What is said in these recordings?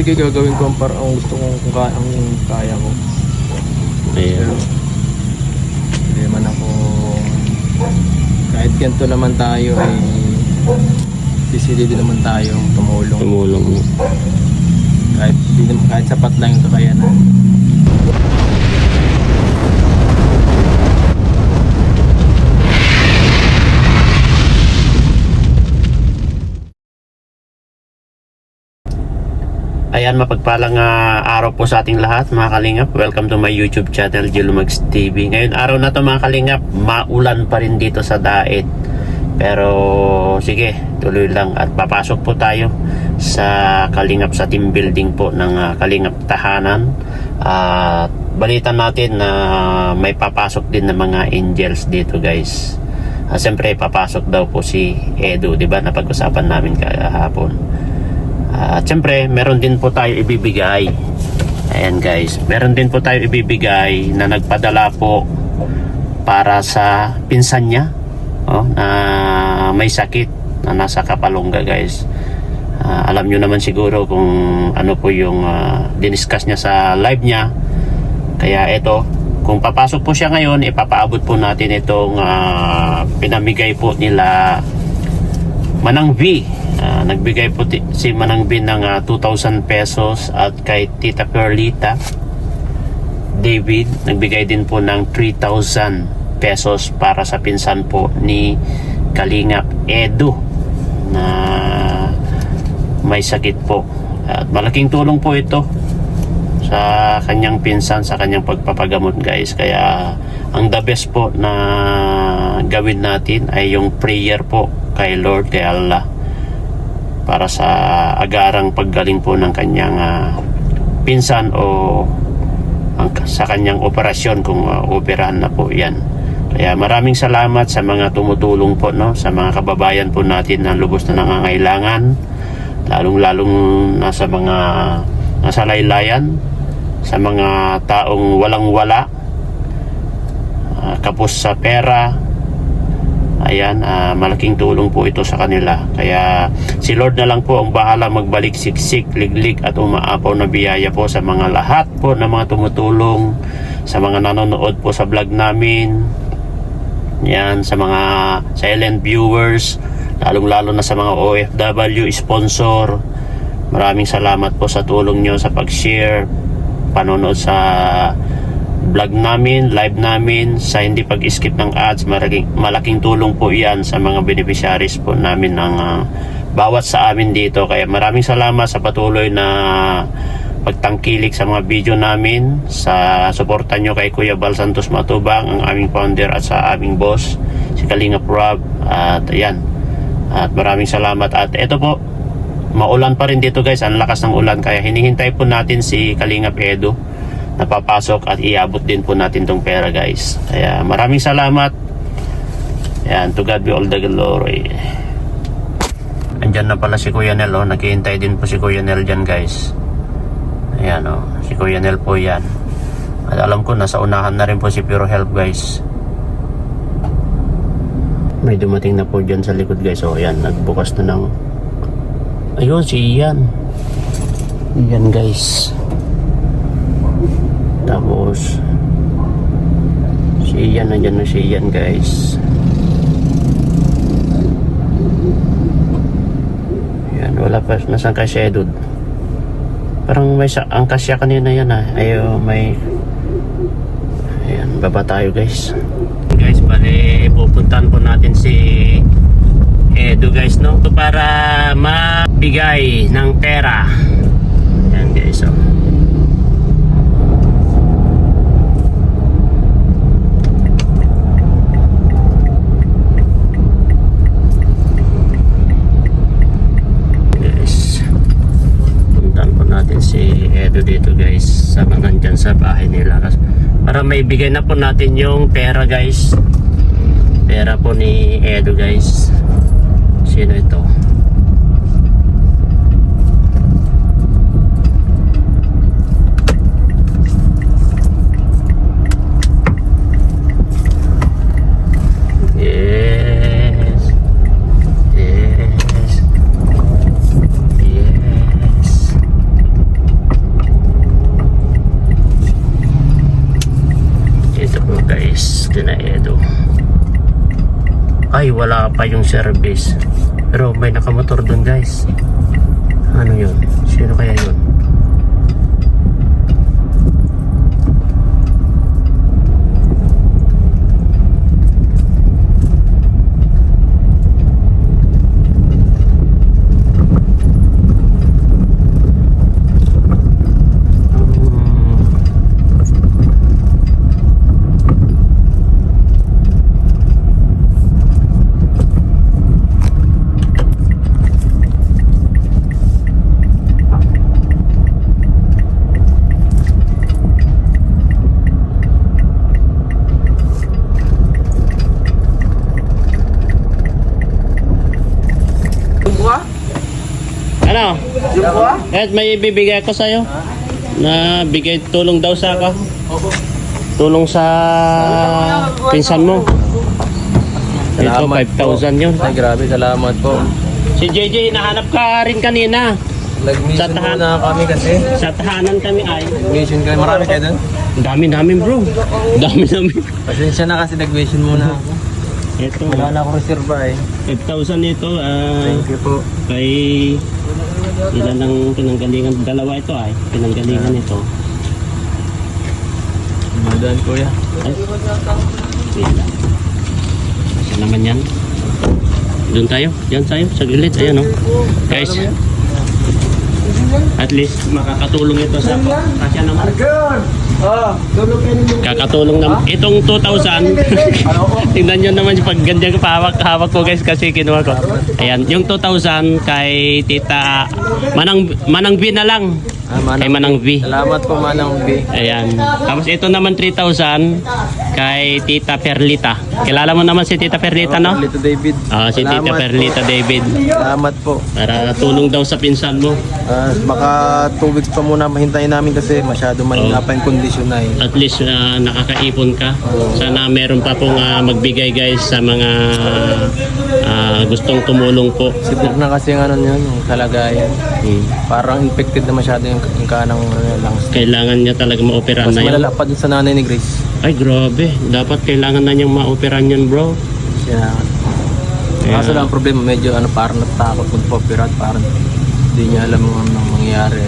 Gagawin ko ang gusto kong ang kaya ko. Ayan. Hindi man ako, kahit ganito naman tayo ay sisili din naman tayo tumulong. Tumulong. Kahit sapat lang yung kakayanan. Ayan, mapagpalang araw po sa ating lahat mga kalingap. Welcome to my YouTube channel, Julumags TV. Ngayon araw na to mga kalingap, maulan pa rin dito sa Daet. Pero sige, tuloy lang at papasok po tayo sa kalingap sa team building po ng Kalingap Tahanan. At balitan natin na may papasok din na mga angels dito guys. Siyempre papasok daw po si Edu, di ba? Napag-usapan namin kahapon. At syempre, meron din po tayo ibibigay. Ayan guys, meron din po tayo ibibigay na nagpadala po para sa pinsan niya na may sakit na nasa Kapalonga guys. Alam nyo naman siguro kung ano po yung diniscuss niya sa live niya. Kaya ito, kung papasok po siya ngayon, ipapaabot po natin itong pinamigay po nila Manang V. Nagbigay po si Manang B ng 2,000 pesos at kay Tita Perlita David nagbigay din po ng 3,000 pesos para sa pinsan po ni Kalingap Edu na may sakit po. At malaking tulong po ito sa kanyang pinsan, sa kanyang pagpapagamot guys. Kaya ang the best po na gawin natin ay yung prayer po kay Lord, kay Allah, para sa agarang paggaling po ng kanyang pinsan o sa kanyang operasyon kung operahan na po yan. Kaya maraming salamat sa mga tumutulong po, no, sa mga kababayan po natin na lubos na nangangailangan, lalong nasa mga nasa laylayan, sa mga taong walang-wala, kapos sa pera. Ayan, malaking tulong po ito sa kanila. Kaya si Lord na lang po ang bahala magbalik siksik, liglig at umaapaw na biyaya po sa mga lahat po na mga tumutulong, sa mga nanonood po sa vlog namin. Yan, sa mga silent viewers, lalong-lalo na sa mga OFW sponsor. Maraming salamat po sa tulong nyo sa pag-share, panonood sa vlog namin, live namin, sa hindi pag-skip ng ads. Malaking tulong po yan sa mga beneficiaries po namin ng bawat sa amin dito. Kaya maraming salamat sa patuloy na pagtangkilik sa mga video namin, sa suporta nyo kay Kuya Bal Santos Matubang, ang aming founder, at sa aming boss si Kalingap Rob. At ayan, at maraming salamat. At ito po, maulan pa rin dito guys, ang lakas ng ulan, kaya hinihintay po natin si Kalingap Edu napapasok at iabot din po natin tong pera guys. Kaya maraming salamat. Ayan, to God be all the glory. Andyan na pala si Kuya Nel, naghihintay din po si Kuya Nel dyan guys. Ayan si Kuya Nel po yan. At alam ko nasa unahan na rin po si Pure Help guys. May dumating na po dyan sa likod guys. Ayan, nagbukas na ng ayun si Ian. Ian guys. Tapos si Ian, nandyan na si Ian guys. Yan, wala pa. Nasaan ka siya, dude? Parang may ang kasya kanina yan ayo may. Ayan, baba tayo guys. Guys, bali pupuntahan po natin si Edu guys, no, para mabigay ng pera. Yan guys, si Edu dito guys, sa nandyan sa bahay nila, para may bigay na po natin yung pera guys. Pera po ni Edu guys. Sino ito? service kina Edo. Ay, wala pa yung service. Pero may nakamotor dun, guys. Ano yun? Sino kaya yun? Ano? Kahit may ibibigay ako sa'yo. Na bigay tulong daw sa ako. Tulong sa pinsan mo. Ito, 5,000 yun. Ay, grabe, salamat po. Si JJ, hinahanap ka rin kanina. Nag-mission muna kami kasi. Sa tahanan kami ay. Nag-mission kami. Marami kayo doon? Dami bro. Dami. Pasensya na kasi nag-mission muna ako. Ito, Wala na akong reserva eh. 5,000 ito. Thank you po. Kay ilan ng pinanggalingan. Dalawa ito ay. Pinanggalingan ito. Madaan kuya. Ay. Wait lang. Kasi naman yan. Doon tayo. Yan tayo. Sa gilid. Ayan o. Guys. At least makakatulong ito sa kasya naman. Kakatulong naman. Itong 2,000. Tingnan nyo naman yung pag ganyan hawak ko guys kasi kinuha ko. Ayan. Yung 2,000 kay Tita Manang V na lang. Kay Manang V. Salamat po Manang V. Ayan. Tapos ito naman 3,000 kay Tita Perlita. Kilala mo naman si Tita Perlita, no? Perlita David. Si Tita Salamat Perlita po. David. Salamat po. Para tulong daw sa pinsan mo. Baka 2 weeks pa muna mahintayin namin kasi masyado mahina pa yung kondisyon na eh. At least nakakaipon ka. Sana meron pa pong magbigay guys sa mga gustong tumulong po. Sipok na kasi yung ano yun, yung kalagayan. Parang infected na masyado yung kanang lungs. Kailangan niya talaga maoperahan Mas na yun. malala pa dun sa nanay ni Grace. Ay grabe. Dapat kailangan na niyang maoperahan yun bro. Kaya, kaso lang ang problema, medyo parang natakot magpa-operate, parang hindi niya alam kung anong mangyayari.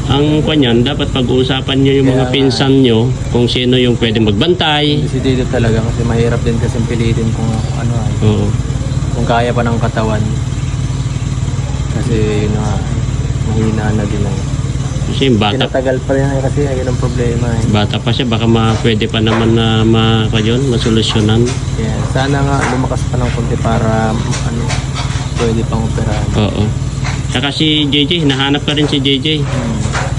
Ang kanyan, dapat pag-uusapan niyo yung mga Kaya- pinsan niyo kung sino yung pwede magbantay. Decidido talaga kasi mahirap din kasi pilitin kung ano ay, Oo. kung kaya pa ng katawan. Kasi yun na, mahina na din ang Kasi yung bata, tinatagal pa rin kasi ayun ang problema eh. bata pa siya, baka pwede pa naman na masolusyonan. Kaya sana nga lumakas pa ng konti para pwede pang operahan. Oo. Saka si JJ, hinahanap ka rin si JJ.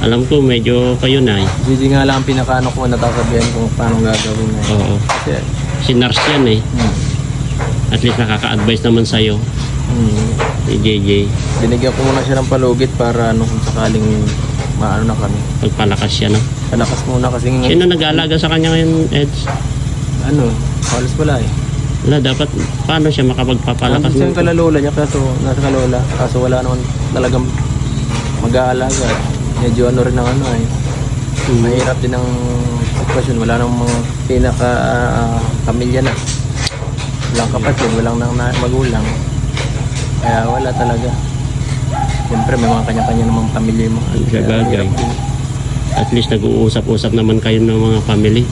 Alam ko medyo kayo na eh. Gigi nga lang ang pinakaano ko natasabihan kung paano gagawin na eh. Oo. Kasi, Si nurse yan eh. At least nakaka-advise naman sa'yo si JJ. binigyan ko muna siya ng palugit para kung sakaling maano na kami. Pagpalakas siya, no? Palakas muna kasi Sino nag-aalaga sa kanya ngayon, Eds? halos wala eh. Wala, dapat paano siya makapagpapalakas Nandun siya yung mo? kalalola niya kaso nasa kalola. Kaso wala naman talagang mag-aalaga. Medyo rin ang eh. Mahirap din ang sitwasyon. Wala namang mga pamilya na. Walang kapatid, walang magulang. Kaya wala talaga. Siyempre may mga kanya-kanya namang pamilya mo. Gagagay. At least nag-uusap-usap naman kayo ng mga family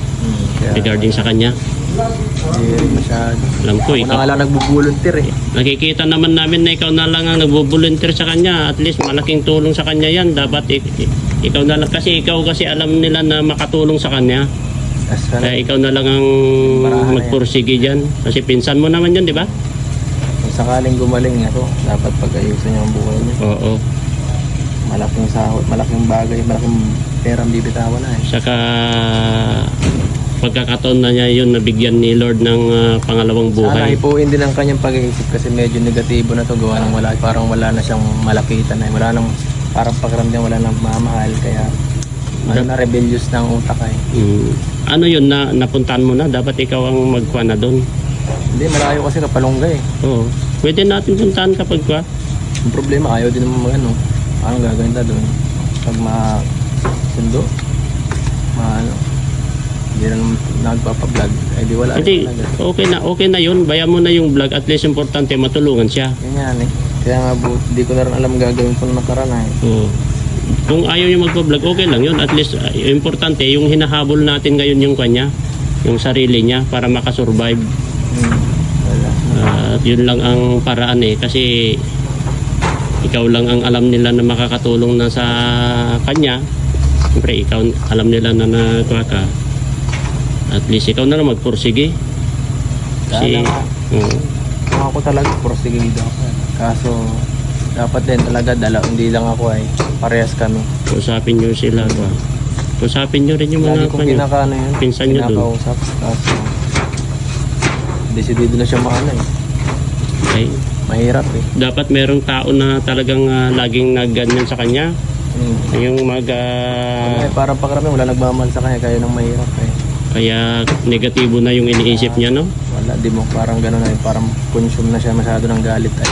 Kaya regarding sa kanya. hindi masyado. Alam ko, Ako na nga lang nagbo-volunteer eh. nakikita naman namin na ikaw na lang ang nagbo-volunteer sa kanya. At least malaking tulong sa kanya yan. Dapat ikaw na lang. Kasi ikaw kasi alam nila na makatulong sa kanya. Kaya ikaw na lang ang Marahan na magpursige dyan. Kasi pinsan mo naman yun, di ba? Kung sakaling gumaling ako, dapat pag-ayusin niya ang buhay niya. Oo. Malaking sahod, malaking bagay, malaking perang bibitawan na eh. Saka pagkakataon na niya yun, nabigyan ni Lord ng pangalawang Sana buhay. hipuin din ang kanyang pag-iisip kasi medyo negatibo na to gawa ng parang wala na siyang malapitan eh. Wala nang parang pakiramdam wala nang mamahal kaya na rebellious na ang utak eh. Ano yun, napuntahan mo na? Dapat ikaw ang magkuha na doon. Hindi, malayo kasi kapalongga eh. Oo. Pwede natin puntahan kapag kwa. Ang problema, ayaw din naman anong gagawin ta doon? Pag masundo, hindi na naman nagpapablog, eh di wala Hindi, rin talaga. okay na yun. Bayan mo na yung vlog. At least importante matulungan siya. Ganyan eh. Kaya nga di ko na rin alam gagawin ko na nakaraan eh. Oo. Kung ayaw niya magpa-vlog, okay lang yun. At least, importante, yung hinahabol natin ngayon yung kanya, yung sarili niya para makasurvive. Wala. At yun lang ang paraan eh. Kasi ikaw lang ang alam nila na makakatulong na sa kanya. Siyempre, ikaw alam nila na nagawa ka. At least ikaw na lang magpursige. Sana nga. Oo. Ako talaga, porsigido ako. Kaso, dapat din talaga hindi lang ako ay parehas kami. Usapin nyo sila. Usapin nyo rin yung Lagi mga kong kinakaano yun. pinsan nyo dun. Kinakausap. Kaso, desidido na siya maano eh. Ay, Mahirap eh. dapat merong tao na talagang laging nagganyan sa kanya. Yung Eh, parang pakarami, wala nagmamahal sa kanya, kaya nang mahirap eh. kaya negatibo na yung iniisip niya, no? Wala, di mo parang gano'n ay parang consume na siya masyado ng galit ay.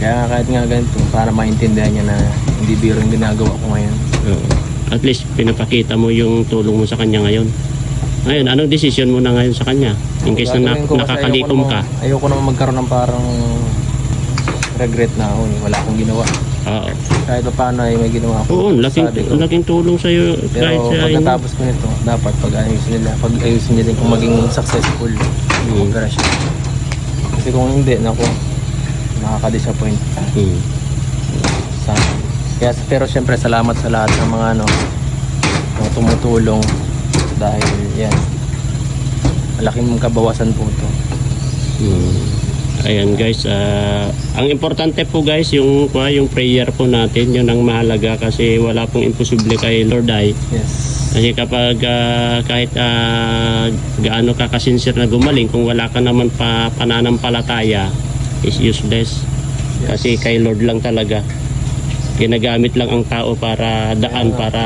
Kaya nga kahit nga ganito, para maintindihan niya na hindi biro yung ginagawa ko ngayon. Oo. At least pinapakita mo yung tulong mo sa kanya ngayon. Ngayon, anong decision mo na ngayon sa kanya? In case na Gagawin ko kasi nakakalikom ka. Ayoko naman magkaroon ng parang regret na ako, wala akong ginawa. Oo. Kahit pa paano ay may ginawa ako. Oo, Sabi ko. laking tulong sa'yo. Kahit Pero sa pagkatapos ko nito, dapat pag-ayusin nila kung maging successful yung operasyon. Kasi kung hindi, naku, nakaka-disappoint. Pero siyempre, salamat sa lahat ng mga mga tumutulong dahil yan, malaking kabawasan po ito. Ayan guys, ang importante po guys, yung prayer po natin, yun ang mahalaga kasi wala pong imposible kay Lord ay. Yes. Kasi kapag kahit gaano ka kasinsir na gumaling, kung wala ka naman pananampalataya, is useless. Kasi kay Lord lang talaga. Ginagamit lang ang tao para daan, para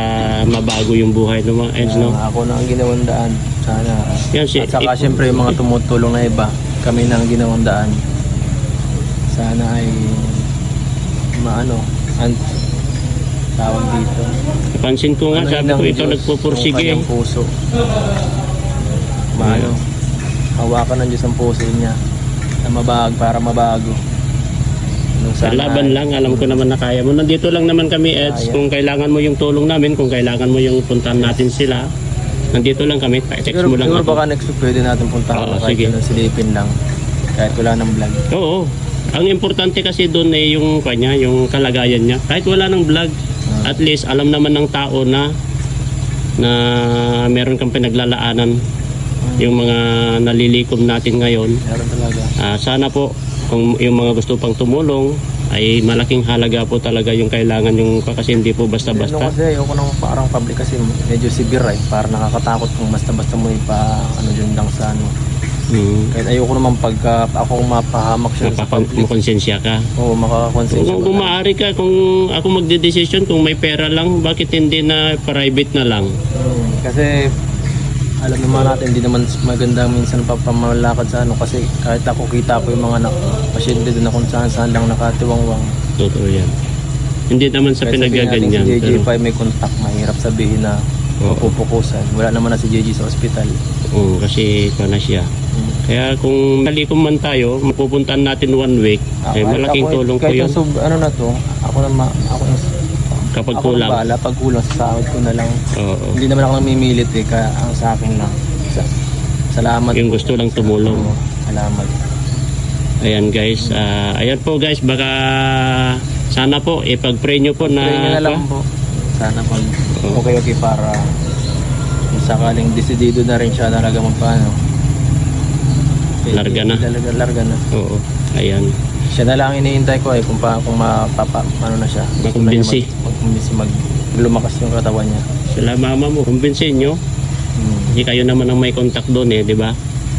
mabago yung buhay ng mga ends, no? Ako na ang ginawang daan. Sana. Yan, At saka siyempre yung mga tumutulong na iba, kami na ang ginawang daan. Sana ay tawag dito. Pansin ko nga, sabi ko ikaw nagpupursige. Yung kanyang puso. Hawakan ng Diyos ang puso niya na para mabago. Sa laban lang, alam ko naman na kaya mo. Nandito lang naman kami, Eds. Kung kailangan mo yung tulong namin, kung kailangan mo yung puntahan natin sila, nandito lang kami. Text mo lang siguro ako. baka next week pwede natin puntahan. Oo, Kahit sige. yun, silipin lang. Kahit wala ng vlog. Oo. Ang importante kasi doon ay yung kanya, yung kalagayan niya. Kahit wala ng vlog, at least alam naman ng tao na meron kang pinaglalaanan. Yung mga nalilikom natin ngayon. Meron talaga. Sana po, kung yung mga gusto pang tumulong, ay malaking halaga po talaga yung kailangan yung kasi hindi po basta-basta. Kasi ayoko nang parang public kasi medyo severe eh. Parang nakakatakot kung basta-basta mo yun lang sa Kahit ayoko naman pagka ako mapahamak siya sa public. Makonsensya ka. Oo, makakakonsensya. Kung maaari ka, kung ako magde-decision, kung may pera lang, bakit hindi na private na lang? Kasi alam naman natin, hindi naman maganda minsan papamalakad sa kasi kahit ako kita ko yung mga pasyente doon na kung saan lang nakatiwangwang. Totoo yan. Hindi naman sa Kahit sabihin natin pinagaganyan. si JJ pa may contact, mahirap sabihin na mapupukusan. Wala naman na si JJ sa ospital. Oo, kasi na siya. Kaya kung malikom man tayo, mapupuntahan natin 1 week, malaking tulong po yun. Kapag Ako kulang. bahala, pag kulang sa sahod ko na lang. Oo. Hindi naman ako namimilit kaya ang sa akin lang. Salamat. Yung gusto lang tumulong. Salamat. Ayan guys, ayan po guys, baka sana po ipag-pray nyo po Pray nyo na na lang po. Sana pag okay para kung sakaling desidido na rin siya talaga magpaano. Larga na. Larga na. Oo, ayan. Siya na lang iniintay ko kung na siya. Makumbinsi. Lumakas yung katawan niya. Sila mama mo, kumbinsin nyo. Hindi kayo naman ang may contact doon di ba?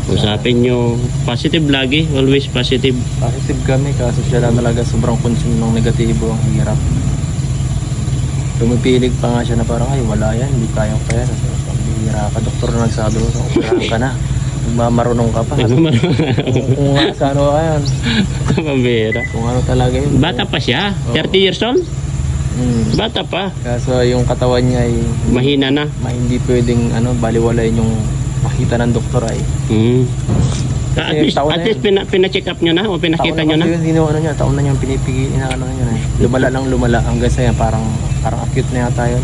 Usapin nyo, positive lagi, always positive. Positive kami kasi siya lang talaga sobrang consume ng negatibo, ang hirap. Pumipilig pa nga siya na parang wala yan, hindi kayang pa yan. Hira ka, doktor na nagsabi ko, operahan ka na. Marunong ka pa. Kung sa yan. Pabira. Kung talaga yun. Bata pa siya? 30 years old? Bata pa. Kaso yung katawan niya ay Mahina na. hindi pwedeng baliwalayin yung makita ng doktor ay. At Kasi least, taon na pina-check up nyo na o pinakita nyo na? Taon na yun, pinipigil, lumala lang lumala hanggang sa yan, parang acute na yata yun.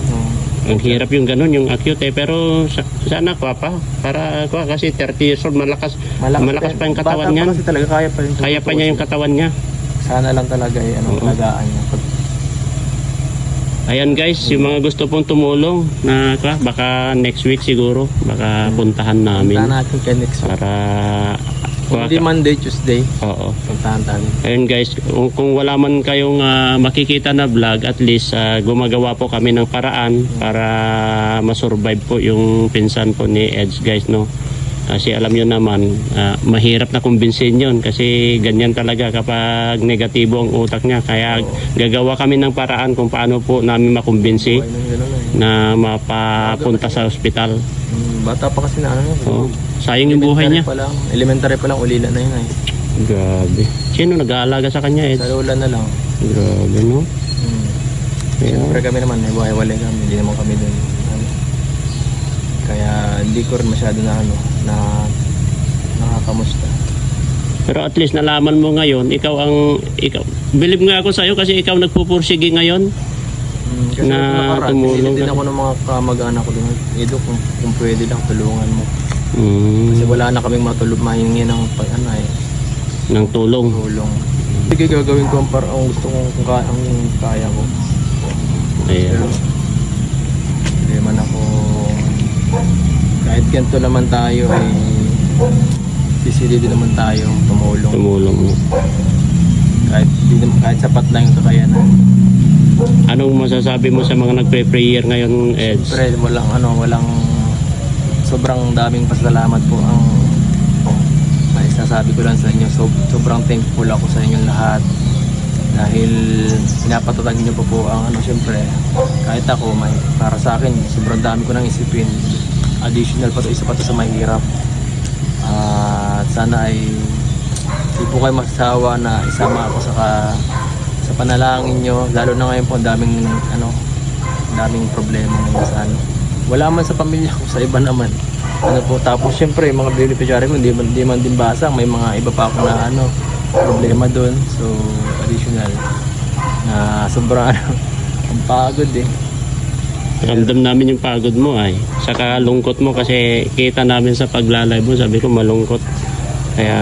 Ang hirap yung ganun, yung acute eh. Pero sana pa. Para kasi 30 years old, malakas pa yung katawan niya. Bata pa kasi talaga, Kaya pa niya yung katawan niya. Sana lang talaga alagaan niya. Ayan guys, yung mga gusto pong tumulong na baka next week siguro, baka puntahan namin. Puntahan natin kay next week. Para Hindi Monday, Tuesday. Oo. Puntahan tayo. Ayun guys, kung wala man kayong makikita na vlog, at least gumagawa po kami ng paraan para masurvive po yung pinsan po ni Eds guys, no. Kasi alam nyo naman, mahirap na kumbinsin yun kasi ganyan talaga kapag negatibo ang utak niya. Kaya gagawa kami ng paraan kung paano po namin makumbinsi na mapapunta sa ospital. Bata pa kasi na Oo. Sayang yung buhay niya. Elementary pa lang, ulila na yun ay. Grabe. Sino nag-aalaga sa kanya, Eds? Sa lola na lang. Grabe, no? Siyempre kami naman, may buhay-walay kami, hindi naman kami doon. Kaya hindi ko rin masyado na nakakamusta. Pero at least nalaman mo ngayon, ikaw believe nga ako sa iyo kasi ikaw nagpupursige ngayon. Kasi Na tumulong din ka. ako ng mga kamag-anak ko doon. Edo, kung pwede lang, tulungan mo. Kasi wala na kaming mahingi ng Ng tulong. Sige, gagawin ko ang gusto kong ang kaya ko. Ayan. Hindi man ako, kahit ganito naman tayo ay sisili din naman tayo tumulong. Tumulong mo. Kahit sapat lang yung kakayanan. Anong masasabi mo sa mga nagpe-prayer ngayon, Eds? Siyempre, walang sobrang daming pasalamat po ang sasabi ko lang sa inyo. Sobrang thankful ako sa inyong lahat dahil pinapatatag niyo po ang siyempre kahit ako para sa akin sobrang dami ko nang isipin, additional pa to, isa pa to sa mahirap. At sana ay hindi po kayo masasawa na isama ako sa panalangin nyo, lalo na ngayon po ang daming problema ngayon sa wala man sa pamilya ko, sa iba naman tapos syempre yung mga beneficiary ko hindi man din basa, may mga iba pa ako na problema doon, so additional na sobrang ang pagod Ramdam namin yung pagod mo ay. Saka lungkot mo kasi kita namin sa paglalay mo, sabi ko malungkot. Kaya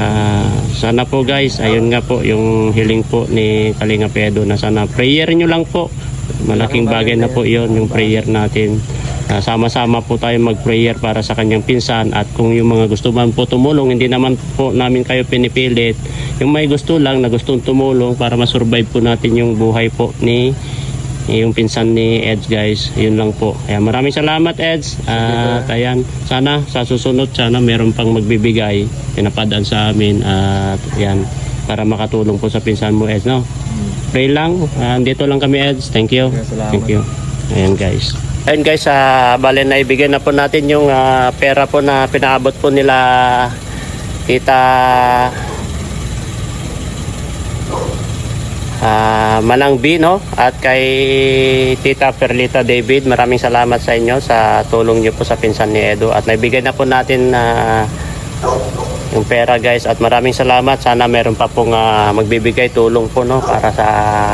sana po guys, ayun nga po yung hiling po ni Kalinga Edo na sana prayer nyo lang po. Malaking bagay na po yon yung prayer natin. Sama-sama po tayo mag-prayer para sa kanyang pinsan, at kung yung mga gusto man po tumulong, hindi naman po namin kayo pinipilit. Yung may gusto lang na gustong tumulong para masurvive po natin yung buhay po ni yung pinsan ni Eds guys, yun lang po. Kaya maraming salamat Eds, at ayan, sana sa susunod sana meron pang magbibigay, pinapadaan sa amin, at yan, para makatulong po sa pinsan mo Eds, no? Pray lang, dito lang kami Eds, thank you. Thank you. Ayan guys. Ayun guys, bale na ibigay na po natin yung pera po na pinaabot po nila Tita Manang B, no? At kay Tita Perlita David, maraming salamat sa inyo sa tulong nyo po sa pinsan ni Edo, at naibigay na po natin yung pera guys, at maraming salamat. Sana meron pa pong magbibigay tulong po, no, para sa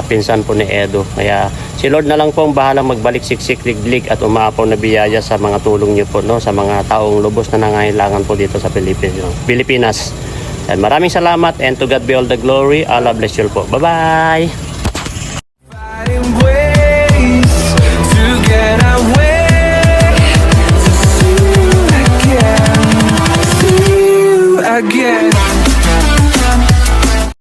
pinsan po ni Edo. Kaya si Lord na lang po ang bahalang magbalik siksik liglig at umaapaw na biyaya sa mga tulong nyo po, no, sa mga taong lubos na nangangailangan po dito sa Pilipinas. And maraming salamat, and to God be all the glory. Allah bless you po. Bye bye.